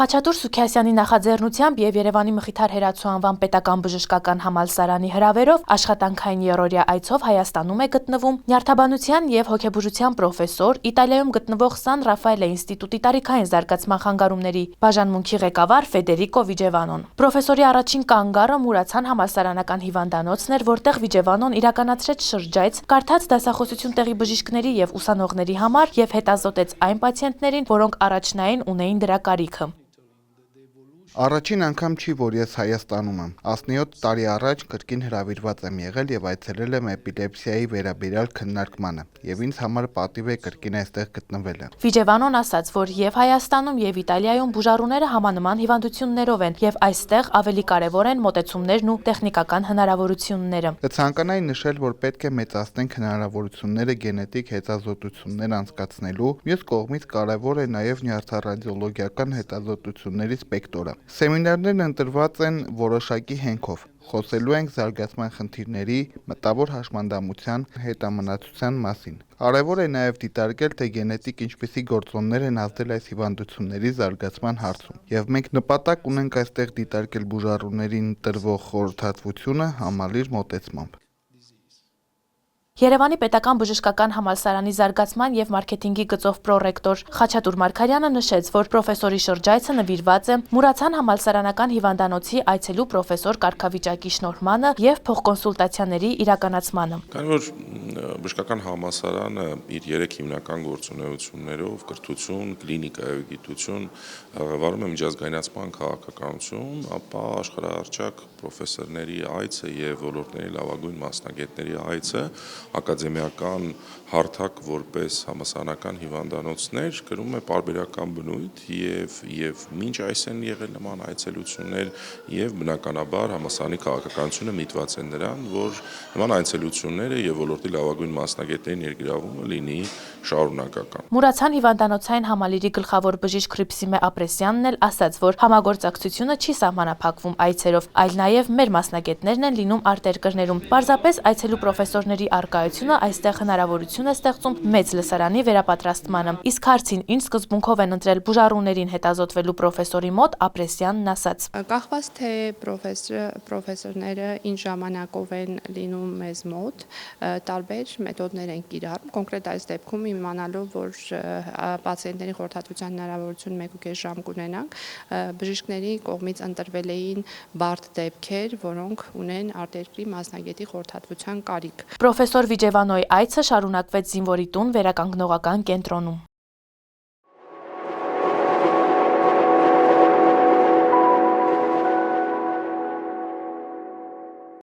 Խաչատուր Սուքիասյանի նախաձեռնությամբ եւ Երևանի Մխիթար Հերացու անվան պետական բժշկական համալսարանի հրավերով աշխատանքային երրորդյա այցով Հայաստանում է գտնվում նյարդաբանության եւ հոգեբուժության պրոֆեսոր, Իտալիայում գտնվող Սան Ռաֆայելե ինստիտուտի տարիքային զարգացման խանգարումների բաժանմունքի ղեկավար Ֆեդերիկո Վիջևանոն։ Պրոֆեսորի առաջին կանգառը Մուրացան համալսարանական հիվանդանոցն էր, որտեղ Վիջևանոն իրականացրեց շրջայց, կարդաց դասախոսություն տեղի բժիշկների եւ ուսանողների համար եւ հետազոտեց այն պացիենտներին, որոնք առաջնային ունեին դրա կարիքը։ Առաջին անգամ չի, որ ես Հայաստանում եմ։ 17 տարի առաջ կրկին հրավիրված եմ եղել եւ այցելել եմ էպիլեպսիայի վերաբերյալ քննարկմանը, եւ ինձ համար պատիվ է կրկին այստեղ գտնվելը։ Վիջևանոն ասաց, որ եւ Հայաստանում եւ Իտալիայում բուժառուները համանման հիվանդություններով են եւ այստեղ ավելի կարեւոր են մոտեցումներն ու տեխնիկական հնարավորությունները։ Կցանկանայի նշել, որ պետք է մեծացնենք հնարավորությունները գենետիկ հետազոտություններ անցկացնելու, մյուս կողմից կարեւոր է նաեւ նյարդառադիոլոգիական հետազոտությունների սպեկտրը։ Սեմինարներն ընտրված են որոշակի հենքով։ Խոսելու ենք զարգացման խնդիրների, մտավոր հաշմանդամության, հետամնացության մասին։ Կարևոր է նաև դիտարկել, թե գենետիկ ինչպիսի գործոններ են ազդել այս հիվանդությունների զարգացման հարցում։ Եվ մենք նպատակ ունենք այստեղ դիտարկել բուժառուներին տրվող խորհրդատվությունը համալիր մոտեցմամբ։ Երևանի պետական բժշկական համալսարանի զարգացման եւ մարքեթինգի գծով պրոռեկտոր Խաչատուր Մարգարյանը նշեց, որ պրոֆեսորի շրջայցը նվիրված է Մուրացան համալսարանական հիվանդանոցի այցելու պրոֆեսոր կարգավիճակի շնորհմանը եւ փոխկոնսուլտացիաների իրականացմանը։ Քանի որ բժշկական համալսարանը իր 3 հիմնական գործունեություններով կրթություն, կլինիկա եւ գիտություն վարում է միջազգայնացման քաղաքականություն, ապա աշխարհահռչակ պրոֆեսորների այցը եւ ոլորտների լավագույն մասնագետների այցը ակադեմիական հարթակ որպես համալսարանական հիվանդանոցներ կրում է պարբերական բնույթ եւ մինչ այս են եղել նման այցելություններ եւ բնականաբար համալսարանի քաղաքականությունը միտված է նրան, որ նման այցելությունները եւ ոլորտի լավագույն մասնագետների ներգրավումը լինի շարունակական։ Մուրացան հիվանդանոցային համալիրի գլխավոր բժիշկ Հրիփսիմե Ապրեսյանն էլ ասաց, որ համագործակցությունը չի սահմանափակվում այցերով, այլ նաեւ մեր մասնագետներն են լինում արտերկրներում։ Պարզապես այցելու պրոֆեսորների արկայությունը այստեղ հնարավորություն է ստեղծում մեծ լսարանի վերապատրաստմանը։ Իսկ հարցին ինչ սկզբունքով են ընտրել բուժառուներին հետազոտվելու պրոֆեսորի մոտ Ապրեսյանն ասաց. Կախված թե պրոֆեսորները ինչ ժամանակով են լինում մեզ մոտ, տարբեր մեթոդներ են կիրառում։ Կոնկրետ այս դեպքում իմանալով, որ պացիենտների խորհրդատվության հնարավորություն 1.5 ժամ կունենանք, բժիշկների կողմից ընտրվել էին բարդ դեպքեր, որոնք ունեն արտերկրի մասնագետի խորհրդատվության կարիք։ Պրոֆեսոր Վիջևանոյի այցը շարունակվեց զինվորի տուն վերականգնողական կենտրոնում։